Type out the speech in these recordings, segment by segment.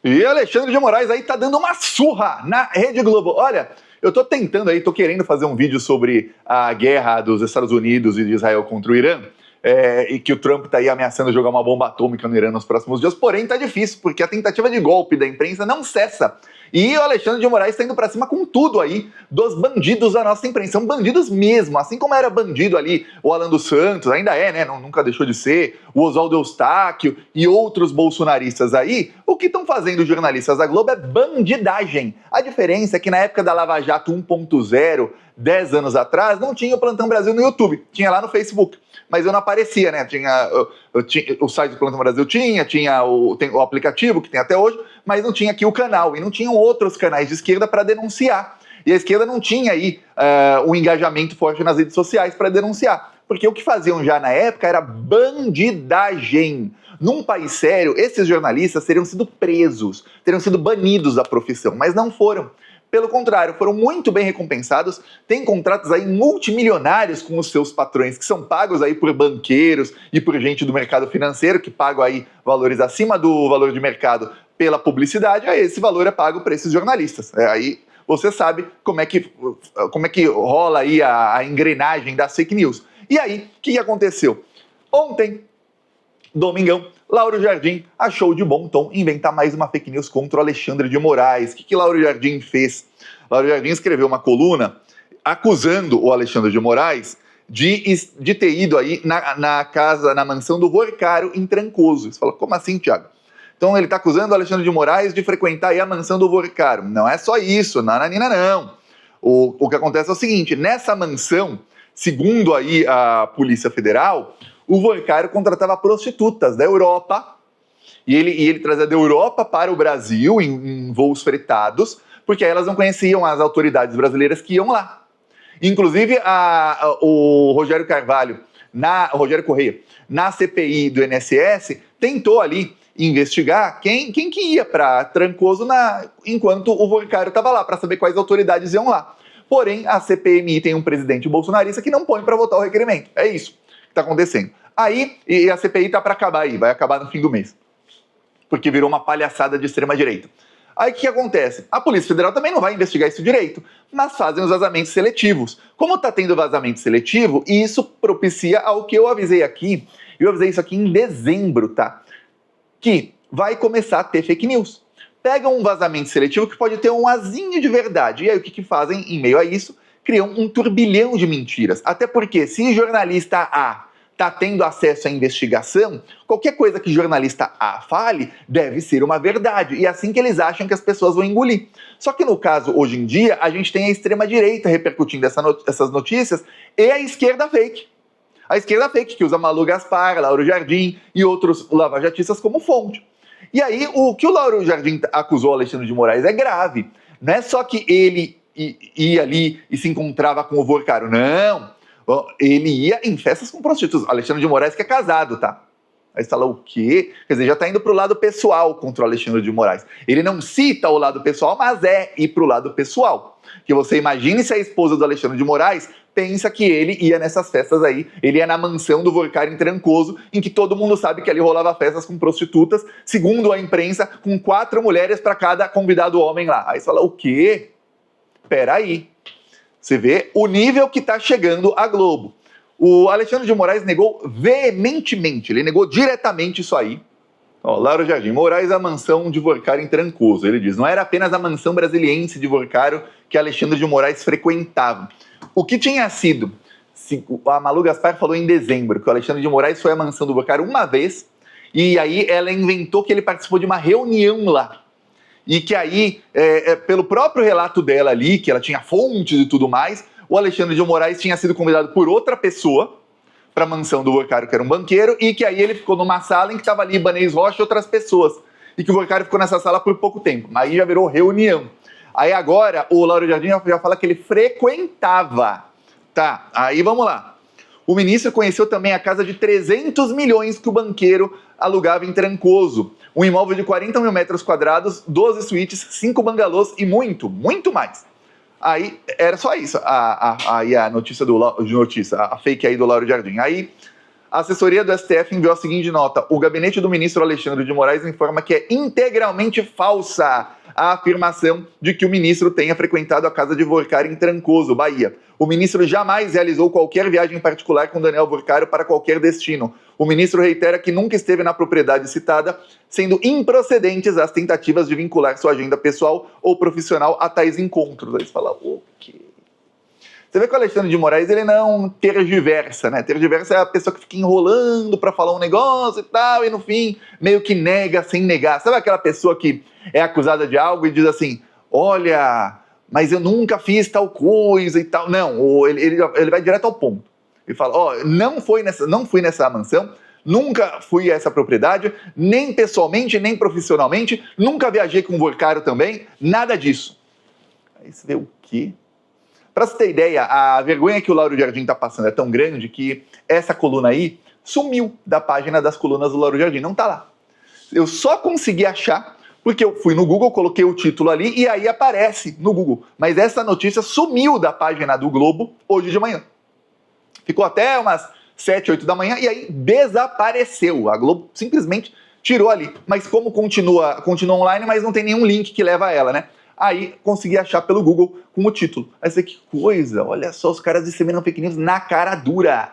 E Alexandre de Moraes aí tá dando uma surra na Rede Globo. Olha, eu tô tentando aí, tô querendo fazer um vídeo sobre a guerra dos Estados Unidos e de Israel contra o Irã, e que o Trump tá aí ameaçando jogar uma bomba atômica no Irã nos próximos dias, porém tá difícil, porque a tentativa de golpe da imprensa não cessa. E o Alexandre de Moraes tá indo pra cima com tudo aí dos bandidos da nossa imprensa. São bandidos mesmo, assim como era bandido ali o Alan dos Santos, ainda é, né? Nunca deixou de ser, o Oswaldo Eustáquio e outros bolsonaristas aí. O que estão fazendo os jornalistas da Globo é bandidagem. A diferença é que na época da Lava Jato 1.0, 10 anos atrás, não tinha o Plantão Brasil no YouTube, tinha lá no Facebook. Mas eu não aparecia, né? Tinha o site do Plantão Brasil tinha o aplicativo, que tem até hoje, mas não tinha aqui o canal, e não tinham outros canais de esquerda para denunciar. E a esquerda não tinha aí um engajamento forte nas redes sociais para denunciar. Porque o que faziam já na época era bandidagem. Num país sério, esses jornalistas teriam sido presos, teriam sido banidos da profissão, mas não foram. Pelo contrário, foram muito bem recompensados, têm contratos aí multimilionários com os seus patrões, que são pagos aí por banqueiros e por gente do mercado financeiro, que pagam aí valores acima do valor de mercado pela publicidade, aí esse valor é pago para esses jornalistas. Aí você sabe como é que rola aí a engrenagem das fake news. E aí, o que aconteceu? Ontem, domingão, Lauro Jardim achou de bom tom inventar mais uma fake news contra o Alexandre de Moraes. O que Lauro Jardim fez? Lauro Jardim escreveu uma coluna acusando o Alexandre de Moraes de ter ido aí na mansão do Vorcaro em Trancoso. Você fala, como assim, Thiago? Então ele está acusando o Alexandre de Moraes de frequentar aí a mansão do Vorcaro. Não é só isso, nananina não. O que acontece é o seguinte, nessa mansão, segundo aí a Polícia Federal, o Vorcaro contratava prostitutas da Europa e ele trazia da Europa para o Brasil em voos fretados, porque aí elas não conheciam as autoridades brasileiras que iam lá. Inclusive, o Rogério Correia, na CPI do INSS, tentou ali investigar quem que ia para Trancoso enquanto o Vorcaro estava lá, para saber quais autoridades iam lá. Porém, a CPMI tem um presidente bolsonarista que não põe para votar o requerimento. É isso que está acontecendo. Aí, e a CPI tá para acabar aí, vai acabar no fim do mês. Porque virou uma palhaçada de extrema-direita. Aí o que acontece? A Polícia Federal também não vai investigar isso direito, mas fazem os vazamentos seletivos. Como está tendo vazamento seletivo, isso propicia ao que eu avisei aqui, eu avisei isso aqui em dezembro, tá? Que vai começar a ter fake news. Pegam um vazamento seletivo que pode ter um azinho de verdade. E aí o que fazem em meio a isso? Criam um turbilhão de mentiras. Até porque se jornalista A está tendo acesso à investigação, qualquer coisa que jornalista A fale deve ser uma verdade. E é assim que eles acham que as pessoas vão engolir. Só que no caso, hoje em dia, a gente tem a extrema-direita repercutindo essas notícias e a esquerda fake. A esquerda fake, que usa Malu Gaspar, Lauro Jardim e outros lavajatistas como fonte. E aí, o que o Lauro Jardim acusou o Alexandre de Moraes é grave. Não é só que ele ia ali e se encontrava com o Vorcaro, não. Ele ia em festas com prostitutas. Alexandre de Moraes que é casado, tá? Aí você fala, o quê? Quer dizer, já tá indo pro lado pessoal contra o Alexandre de Moraes. Ele não cita o lado pessoal, mas é ir pro lado pessoal. Que você imagine se a esposa do Alexandre de Moraes pensa que ele ia nessas festas aí, ele ia na mansão do Vorcaro em Trancoso, em que todo mundo sabe que ali rolava festas com prostitutas, segundo a imprensa, com 4 mulheres para cada convidado homem lá. Aí você fala, o quê? Peraí. Você vê o nível que está chegando a Globo. O Alexandre de Moraes negou veementemente, ele negou diretamente isso aí. Lauro Jardim, Moraes, a mansão de Vorcaro em Trancoso. Ele diz, não era apenas a mansão brasiliense de Vorcaro que Alexandre de Moraes frequentava. O que tinha sido, a Malu Gaspar falou em dezembro, que o Alexandre de Moraes foi à mansão do Vorcaro uma vez, e aí ela inventou que ele participou de uma reunião lá. E que aí, pelo próprio relato dela ali, que ela tinha fontes e tudo mais, o Alexandre de Moraes tinha sido convidado por outra pessoa para a mansão do Vorcaro, que era um banqueiro, e que aí ele ficou numa sala em que estava ali Ibanez Rocha e outras pessoas. E que o Vorcaro ficou nessa sala por pouco tempo. Aí já virou reunião. Aí agora o Lauro Jardim já fala que ele frequentava. Tá, aí vamos lá. O ministro conheceu também a casa de 300 milhões que o banqueiro alugava em Trancoso. Um imóvel de 40 mil metros quadrados, 12 suítes, 5 bangalôs e muito mais. Aí era só isso, a notícia a fake aí do Lauro Jardim. Aí A assessoria do STF enviou a seguinte nota: o gabinete do ministro Alexandre de Moraes informa que é integralmente falsa a afirmação de que o ministro tenha frequentado a casa de Vorcari em Trancoso, Bahia. O ministro jamais realizou qualquer viagem particular com Daniel Vorcari para qualquer destino. O ministro reitera que nunca esteve na propriedade citada, sendo improcedentes as tentativas de vincular sua agenda pessoal ou profissional a tais encontros. Aí você fala, o quê? Você vê que o Alexandre de Moraes, ele não tergiversa, né? Tergiversa é a pessoa que fica enrolando para falar um negócio e tal, e no fim, meio que nega sem negar. Sabe aquela pessoa que é acusada de algo e diz assim, olha, mas eu nunca fiz tal coisa e tal. Não, ele vai direto ao ponto. Ele fala, ó, não fui nessa mansão, nunca fui a essa propriedade, nem pessoalmente, nem profissionalmente, nunca viajei com o Vorcari também, nada disso. Aí você vê o quê? Para você ter ideia, a vergonha que o Lauro Jardim está passando é tão grande que essa coluna aí sumiu da página das colunas do Lauro Jardim, não está lá. Eu só consegui achar porque eu fui no Google, coloquei o título ali e aí aparece no Google. Mas essa notícia sumiu da página do Globo hoje de manhã. Ficou até umas 7, 8 da manhã e aí desapareceu. A Globo simplesmente tirou ali. Mas como continua online, mas não tem nenhum link que leva a ela, né? Aí consegui achar pelo Google com o título. Aí você, que coisa, olha só, os caras disseminam fake news na cara dura.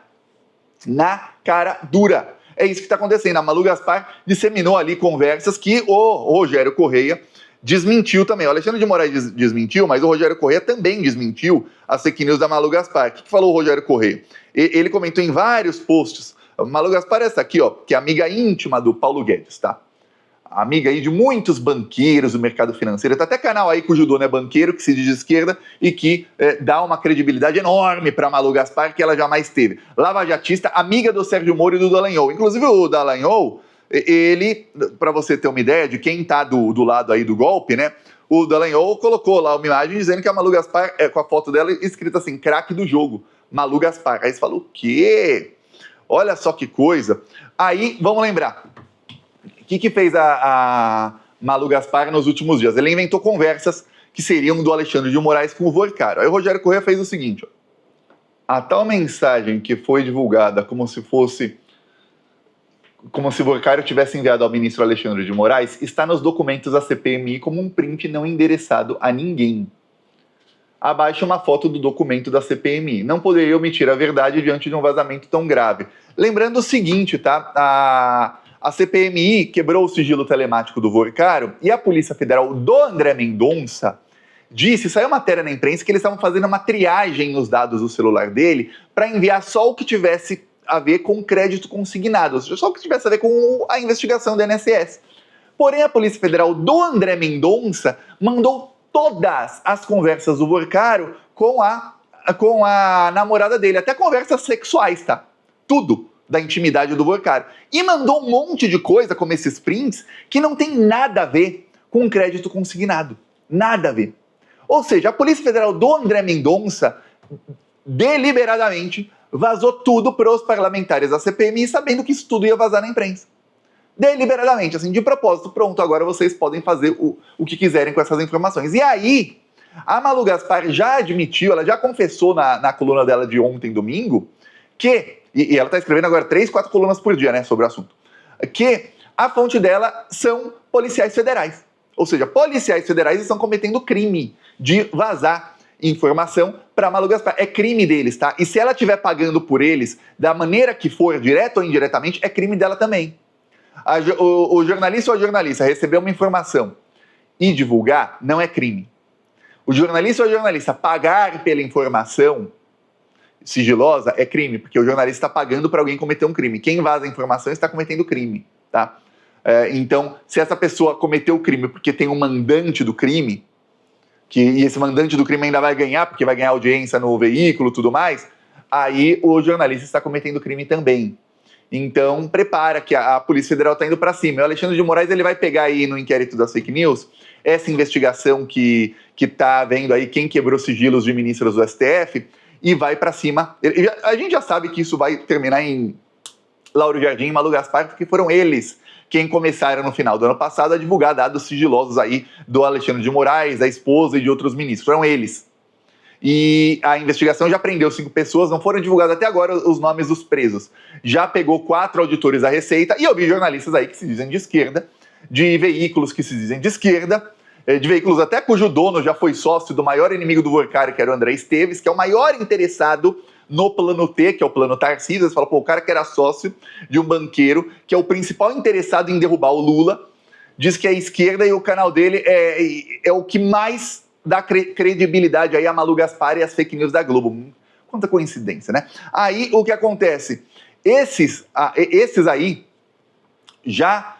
Na cara dura. É isso que está acontecendo. A Malu Gaspar disseminou ali conversas que o Rogério Correia desmentiu também. O Alexandre de Moraes desmentiu, mas o Rogério Correia também desmentiu as fake news da Malu Gaspar. O que falou o Rogério Correia? Ele comentou em vários posts. A Malu Gaspar é essa aqui, ó, que é amiga íntima do Paulo Guedes, tá? Amiga aí de muitos banqueiros do mercado financeiro. Tem até canal aí cujo dono é banqueiro, que se diz de esquerda e que dá uma credibilidade enorme para Malu Gaspar que ela jamais teve. Lava-jatista, amiga do Sérgio Moro e do Dallagnol. Inclusive o Dallagnol, ele, para você ter uma ideia de quem tá do lado aí do golpe, né? O Dallagnol colocou lá uma imagem dizendo que a Malu Gaspar, com a foto dela escrita assim, craque do jogo, Malu Gaspar. Aí você falou, o quê? Olha só que coisa. Aí, vamos lembrar. O que fez a Malu Gaspar nos últimos dias? Ele inventou conversas que seriam do Alexandre de Moraes com o Vorcari. Aí o Rogério Correia fez o seguinte, ó. A tal mensagem que foi divulgada como se Vorcari tivesse enviado ao ministro Alexandre de Moraes está nos documentos da CPMI como um print não endereçado a ninguém. Abaixo uma foto do documento da CPMI. Não poderia omitir a verdade diante de um vazamento tão grave. Lembrando o seguinte, tá? A CPMI quebrou o sigilo telemático do Vorcari e a Polícia Federal do André Mendonça saiu matéria na imprensa que eles estavam fazendo uma triagem nos dados do celular dele para enviar só o que tivesse a ver com crédito consignado, ou seja, só o que tivesse a ver com a investigação da INSS. Porém, a Polícia Federal do André Mendonça mandou todas as conversas do Vorcari com a namorada dele, até conversas sexuais, tá? Tudo da intimidade do Vorcari. E mandou um monte de coisa, como esses prints, que não tem nada a ver com crédito consignado. Nada a ver. Ou seja, a Polícia Federal do André Mendonça, deliberadamente, vazou tudo para os parlamentares da CPMI, sabendo que isso tudo ia vazar na imprensa. Deliberadamente, assim, de propósito. Pronto, agora vocês podem fazer o que quiserem com essas informações. E aí, a Malu Gaspar já admitiu, ela já confessou na coluna dela de ontem, domingo, que... E ela está escrevendo agora 3, 4 colunas por dia, né, sobre o assunto. Que a fonte dela são policiais federais. Ou seja, policiais federais estão cometendo crime de vazar informação para Malu Gaspar. É crime deles, tá? E se ela estiver pagando por eles, da maneira que for, direto ou indiretamente, é crime dela também. O jornalista ou a jornalista receber uma informação e divulgar não é crime. O jornalista ou a jornalista pagar pela informação sigilosa é crime, porque o jornalista está pagando para alguém cometer um crime. Quem vaza a informação está cometendo crime, tá? Então, se essa pessoa cometeu o crime porque tem um mandante do crime, e esse mandante do crime ainda vai ganhar, porque vai ganhar audiência no veículo e tudo mais, aí o jornalista está cometendo crime também. Então, prepara que a Polícia Federal está indo para cima. O Alexandre de Moraes ele vai pegar aí no inquérito das fake news essa investigação que está vendo aí quem quebrou sigilos de ministros do STF, e vai para cima. A gente já sabe que isso vai terminar em Lauro Jardim e Malu Gaspar, porque foram eles quem começaram no final do ano passado a divulgar dados sigilosos aí do Alexandre de Moraes, da esposa e de outros ministros. Foram eles. E a investigação já prendeu 5 pessoas, não foram divulgados até agora os nomes dos presos. Já pegou 4 auditores da Receita, e eu vi jornalistas aí que se dizem de esquerda, de veículos que se dizem de esquerda, de veículos até cujo dono já foi sócio do maior inimigo do Workar, que era o André Esteves, que é o maior interessado no plano T, que é o plano Tarcísio. Você fala, pô, o cara que era sócio de um banqueiro, que é o principal interessado em derrubar o Lula, diz que é esquerda e o canal dele é o que mais dá credibilidade aí a Malu Gaspar e as fake news da Globo. Quanta coincidência, né? Aí o que acontece? Esses aí já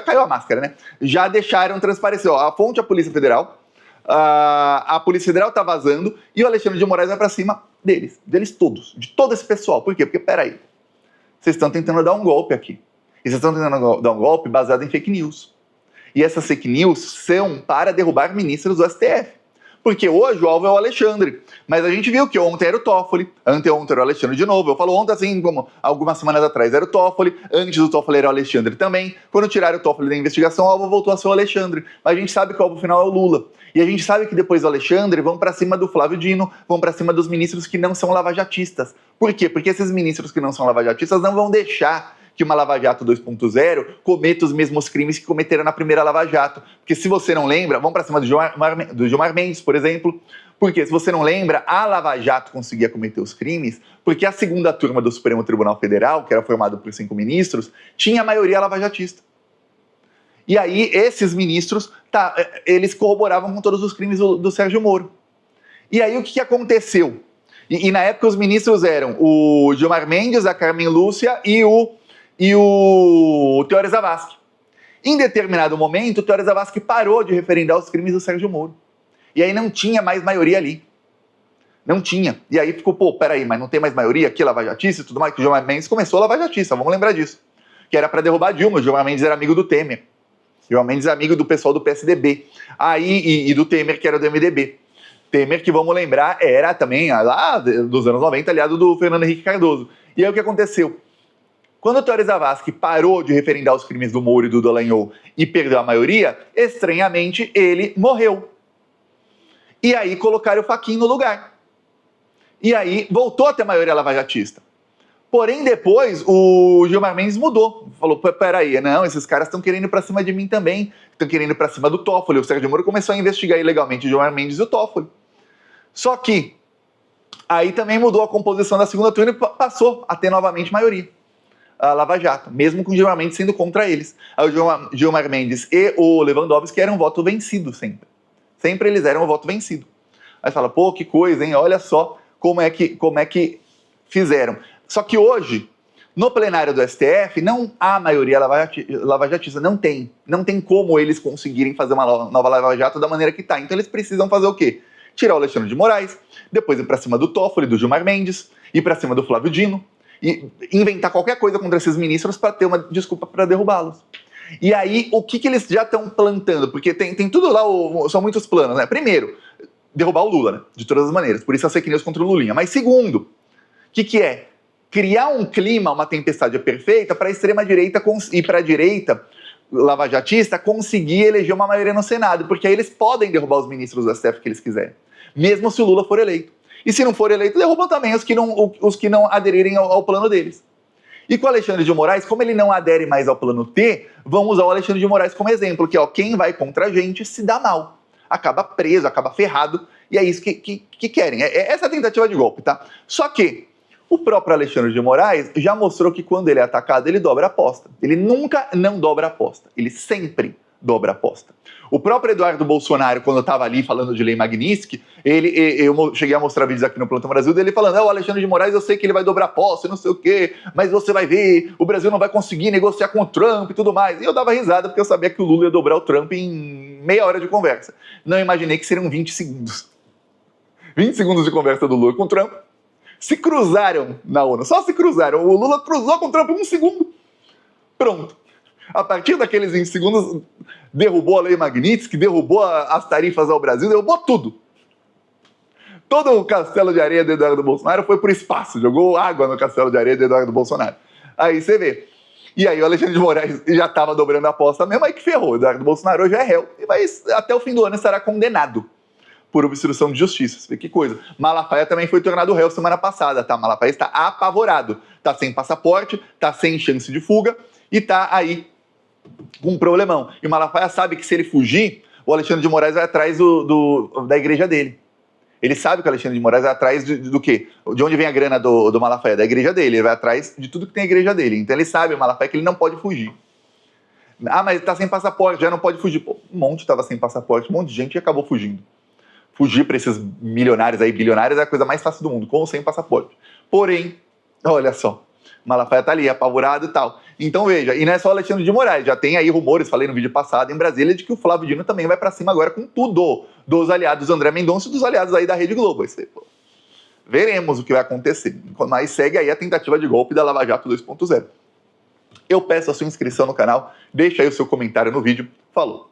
caiu a máscara, né? Já deixaram transparecer. Ó, a fonte é a Polícia Federal. A Polícia Federal tá vazando e o Alexandre de Moraes vai pra cima deles todos, de todo esse pessoal. Por quê? Porque, peraí, vocês estão tentando dar um golpe aqui. E vocês estão tentando dar um golpe baseado em fake news. E essas fake news são para derrubar ministros do STF. Porque hoje o alvo é o Alexandre. Mas a gente viu que ontem era o Toffoli, anteontem era o Alexandre de novo. Eu falo ontem assim, como algumas semanas atrás era o Toffoli, antes do Toffoli era o Alexandre também. Quando tiraram o Toffoli da investigação, o alvo voltou a ser o Alexandre. Mas a gente sabe que o alvo final é o Lula. E a gente sabe que depois do Alexandre vão para cima do Flávio Dino, vão para cima dos ministros que não são lavajatistas. Por quê? Porque esses ministros que não são lavajatistas não vão deixar que uma Lava Jato 2.0 cometa os mesmos crimes que cometeram na primeira Lava Jato. Porque se você não lembra, vamos para cima do Gilmar Mendes, por exemplo. Porque se você não lembra, a Lava Jato conseguia cometer os crimes porque a segunda turma do Supremo Tribunal Federal, que era formada por 5 ministros, tinha a maioria lavajatista. E aí esses ministros, eles corroboravam com todos os crimes do Sérgio Moro. E aí o que aconteceu? E na época os ministros eram o Gilmar Mendes, a Carmen Lúcia e o Teori Zavascki. Em determinado momento, o Teori Zavascki parou de referendar os crimes do Sérgio Moro. E aí não tinha mais maioria ali. Não tinha. E aí ficou, pô, peraí, mas não tem mais maioria aqui, lavajatista e tudo mais, que o Gilmar Mendes começou a lavajatista, vamos lembrar disso. Que era para derrubar Dilma, o Gilmar Mendes era amigo do Temer. O Gilmar Mendes é amigo do pessoal do PSDB. Aí, e do Temer, que era do MDB. Temer, que vamos lembrar, era também, lá dos anos 90, aliado do Fernando Henrique Cardoso. E aí o que aconteceu? Quando o Teori Zavascki parou de referendar os crimes do Moro e do Dallagnol e perdeu a maioria, estranhamente ele morreu. E aí colocaram o Fachin no lugar. E aí voltou a ter maioria lavajatista. Porém, depois, o Gilmar Mendes mudou. Falou, peraí, não, esses caras estão querendo ir pra cima de mim também. Estão querendo ir pra cima do Toffoli. O Sérgio Moro começou a investigar ilegalmente o Gilmar Mendes e o Toffoli. Só que aí também mudou a composição da segunda turma e passou a ter novamente maioria. A Lava Jato, mesmo com o Gilmar Mendes sendo contra eles. Aí o Gilmar Mendes e o Lewandowski eram voto vencido sempre. Sempre eles eram o voto vencido. Aí você fala, pô, que coisa, hein? Olha só como é que fizeram. Só que hoje, no plenário do STF, não há maioria lavajatista, não tem. Não tem como eles conseguirem fazer uma nova Lava Jato da maneira que está. Então eles precisam fazer o quê? Tirar o Alexandre de Moraes, depois ir para cima do Toffoli, do Gilmar Mendes, ir para cima do Flávio Dino, e inventar qualquer coisa contra esses ministros para ter uma desculpa para derrubá-los. E aí, o que eles já estão plantando? Porque tem tudo lá, são muitos planos, né? Primeiro, derrubar o Lula, né? De todas as maneiras. Por isso as fake news contra o Lulinha. Mas segundo, o que é? Criar um clima, uma tempestade perfeita para a extrema-direita e para a direita lavajatista conseguir eleger uma maioria no Senado. Porque aí eles podem derrubar os ministros do STF que eles quiserem. Mesmo se o Lula for eleito. E se não for eleito, derrubam também os que não aderirem ao plano deles. E com o Alexandre de Moraes, como ele não adere mais ao plano T, vão usar o Alexandre de Moraes como exemplo, que quem vai contra a gente se dá mal. Acaba preso, acaba ferrado, e é isso que querem. Essa é a tentativa de golpe, tá? Só que o próprio Alexandre de Moraes já mostrou que quando ele é atacado, ele dobra a aposta. Ele nunca não dobra a aposta. Ele sempre dobra a aposta. O próprio Eduardo Bolsonaro, quando eu estava ali falando de lei Magnitsky, eu cheguei a mostrar vídeos aqui no Plantão Brasil dele falando, o Alexandre de Moraes, eu sei que ele vai dobrar a aposta, não sei o quê, mas você vai ver, o Brasil não vai conseguir negociar com o Trump e tudo mais. E eu dava risada porque eu sabia que o Lula ia dobrar o Trump em meia hora de conversa. Não imaginei que seriam 20 segundos. 20 segundos de conversa do Lula com o Trump. Se cruzaram na ONU, só se cruzaram. O Lula cruzou com o Trump em 1 segundo. Pronto. A partir daqueles 20 segundos, derrubou a lei Magnitsky, derrubou as tarifas ao Brasil, derrubou tudo. Todo o castelo de areia do Eduardo Bolsonaro foi pro espaço, jogou água no castelo de areia do Eduardo Bolsonaro. Aí você vê. E aí o Alexandre de Moraes já estava dobrando a aposta mesmo, aí que ferrou. O Eduardo Bolsonaro hoje é réu e até o fim do ano estará condenado por obstrução de justiça. Você vê que coisa. Malafaia também foi tornado réu semana passada, tá? Malafaia está apavorado. Tá sem passaporte, tá sem chance de fuga e tá aí com um problemão. E o Malafaia sabe que se ele fugir, o Alexandre de Moraes vai atrás da igreja dele. Ele sabe que o Alexandre de Moraes vai atrás do quê? De onde vem a grana do Malafaia? Da igreja dele. Ele vai atrás de tudo que tem a igreja dele. Então ele sabe, o Malafaia, que ele não pode fugir. Ah, mas ele tá sem passaporte, já não pode fugir. Pô, um monte estava sem passaporte, um monte de gente acabou fugindo. Fugir para esses milionários aí, bilionários, é a coisa mais fácil do mundo, com ou sem passaporte. Porém, olha só, Malafaia tá ali, apavorado e tal. Então veja, e não é só o Alexandre de Moraes, já tem aí rumores, falei no vídeo passado, em Brasília, de que o Flávio Dino também vai para cima agora com tudo, dos aliados do André Mendonça e dos aliados aí da Rede Globo. Pô, veremos o que vai acontecer. Mas segue aí a tentativa de golpe da Lava Jato 2.0. Eu peço a sua inscrição no canal, deixa aí o seu comentário no vídeo. Falou!